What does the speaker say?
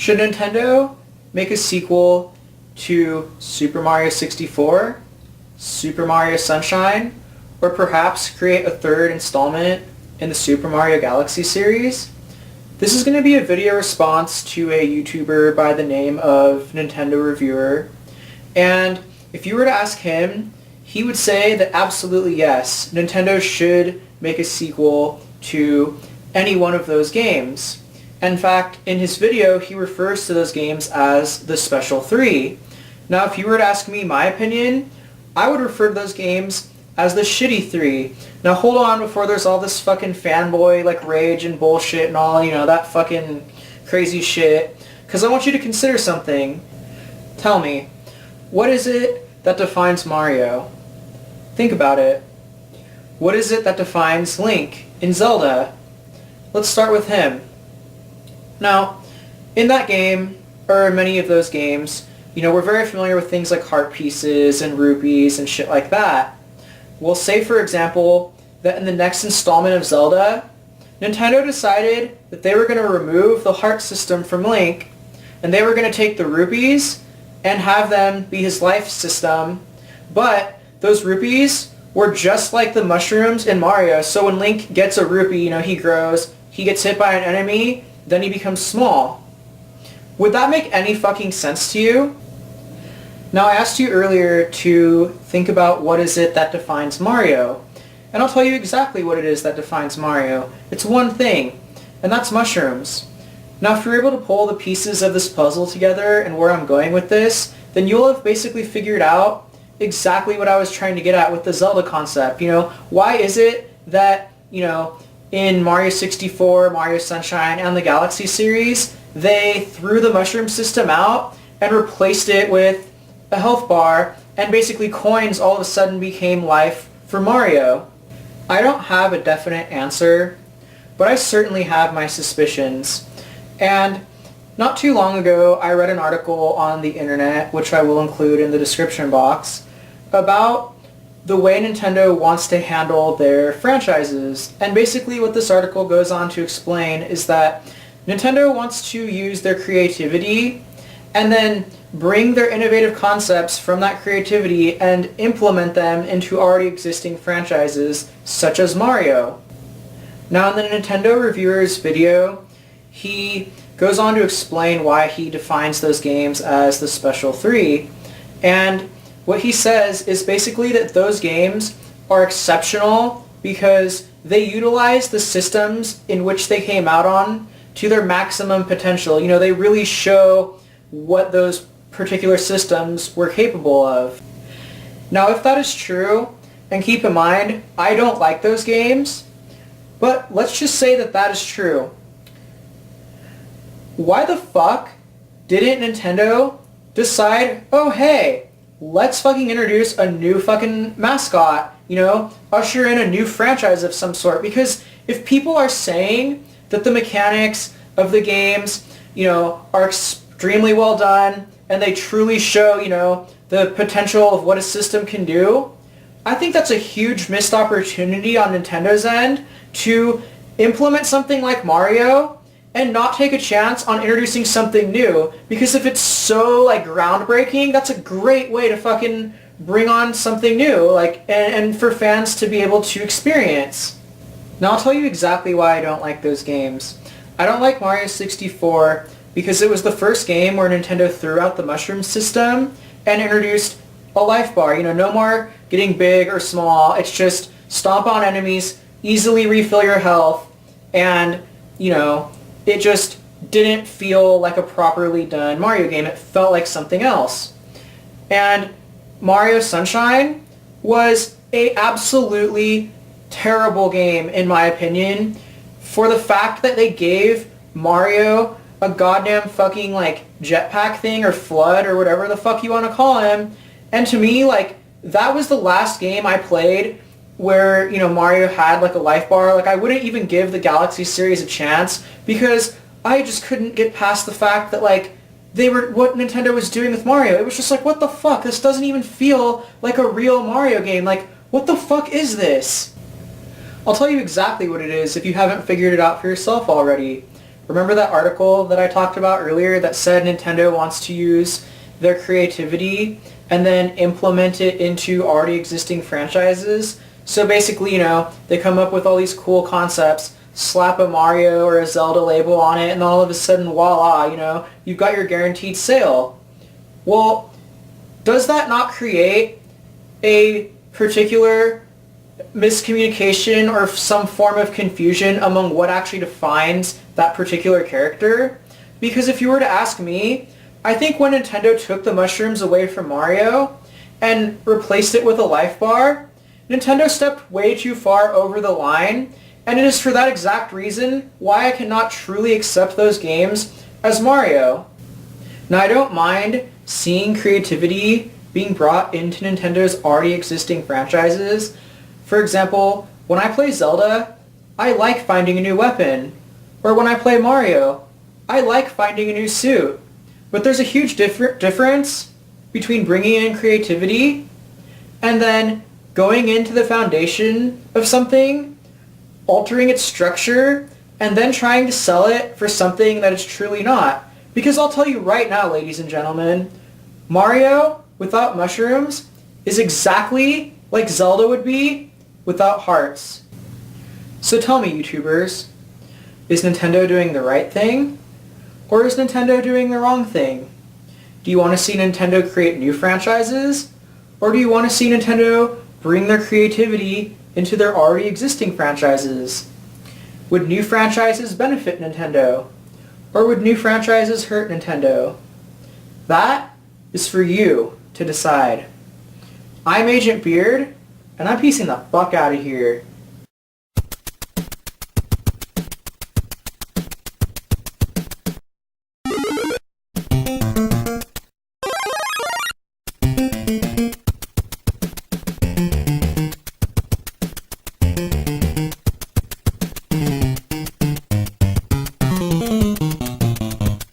Should Nintendo make a sequel to Super Mario 64, Super Mario Sunshine, or perhaps create a third installment in the Super Mario Galaxy series? This is going to be a video response to a YouTuber by the name of Nintendo Reviewer, and if you were to ask him, he would say that absolutely yes, Nintendo should make a sequel to any one of those games. In fact, in his video, he refers to those games as the Special 3. Now, if you were to ask me my opinion, I would refer to those games as the Shitty 3. Now, hold on before there's all this fucking fanboy, rage and bullshit and all, that fucking crazy shit. Because I want you to consider something. Tell me, what is it that defines Mario? Think about it. What is it that defines Link in Zelda? Let's start with him. Now, in that game, or many of those games, we're very familiar with things like heart pieces and rupees and shit like that. We'll say, for example, that in the next installment of Zelda, Nintendo decided that they were going to remove the heart system from Link, and they were going to take the rupees and have them be his life system, but those rupees were just like the mushrooms in Mario, so when Link gets a rupee, he grows, he gets hit by an enemy, then he becomes small. Would that make any fucking sense to you? Now, I asked you earlier to think about what is it that defines Mario, and I'll tell you exactly what it is that defines Mario. It's one thing, and that's mushrooms. Now, if you're able to pull the pieces of this puzzle together and where I'm going with this, then you'll have basically figured out exactly what I was trying to get at with the Zelda concept. Why is it that, in Mario 64, Mario Sunshine, and the Galaxy series, they threw the mushroom system out and replaced it with a health bar, and basically coins all of a sudden became life for Mario? I don't have a definite answer, but I certainly have my suspicions. And not too long ago, I read an article on the internet, which I will include in the description box, about the way Nintendo wants to handle their franchises. And basically what this article goes on to explain is that Nintendo wants to use their creativity and then bring their innovative concepts from that creativity and implement them into already existing franchises, such as Mario. Now, in the Nintendo Reviewer's video, he goes on to explain why he defines those games as the Special 3, and what he says is basically that those games are exceptional because they utilize the systems in which they came out on to their maximum potential. They really show what those particular systems were capable of. Now, if that is true, and keep in mind, I don't like those games, but let's just say that that is true. Why the fuck didn't Nintendo decide, oh hey, let's fucking introduce a new fucking mascot, usher in a new franchise of some sort? Because if people are saying that the mechanics of the games, are extremely well done, and they truly show, the potential of what a system can do, I think that's a huge missed opportunity on Nintendo's end to implement something like Mario and not take a chance on introducing something new. Because if it's so, groundbreaking, that's a great way to fucking bring on something new, and for fans to be able to experience. Now, I'll tell you exactly why I don't like those games. I don't like Mario 64 because it was the first game where Nintendo threw out the mushroom system and introduced a life bar. No more getting big or small. It's just stomp on enemies, easily refill your health, and, it just didn't feel like a properly done Mario game. It felt like something else. And Mario Sunshine was a absolutely terrible game, in my opinion, for the fact that they gave Mario a goddamn fucking jetpack thing or flood or whatever the fuck you want to call him. And to me, that was the last game I played where, Mario had a life bar. I wouldn't even give the Galaxy series a chance because I just couldn't get past the fact that what Nintendo was doing with Mario. It was just what the fuck? This doesn't even feel like a real Mario game. What the fuck is this? I'll tell you exactly what it is if you haven't figured it out for yourself already. Remember that article that I talked about earlier that said Nintendo wants to use their creativity and then implement it into already existing franchises? So basically, they come up with all these cool concepts, slap a Mario or a Zelda label on it, and all of a sudden, voila, you've got your guaranteed sale. Well, does that not create a particular miscommunication or some form of confusion among what actually defines that particular character? Because if you were to ask me, I think when Nintendo took the mushrooms away from Mario and replaced it with a life bar, Nintendo stepped way too far over the line, and it is for that exact reason why I cannot truly accept those games as Mario. Now, I don't mind seeing creativity being brought into Nintendo's already existing franchises. For example, when I play Zelda, I like finding a new weapon. Or when I play Mario, I like finding a new suit. But there's a huge difference between bringing in creativity and then going into the foundation of something, altering its structure, and then trying to sell it for something that it's truly not. Because I'll tell you right now, ladies and gentlemen, Mario without mushrooms is exactly like Zelda would be without hearts. So tell me, YouTubers, is Nintendo doing the right thing? Or is Nintendo doing the wrong thing? Do you want to see Nintendo create new franchises? Or do you want to see Nintendo bring their creativity into their already existing franchises? Would new franchises benefit Nintendo? Or would new franchises hurt Nintendo? That is for you to decide. I'm Agent Beard, and I'm peacing the fuck out of here.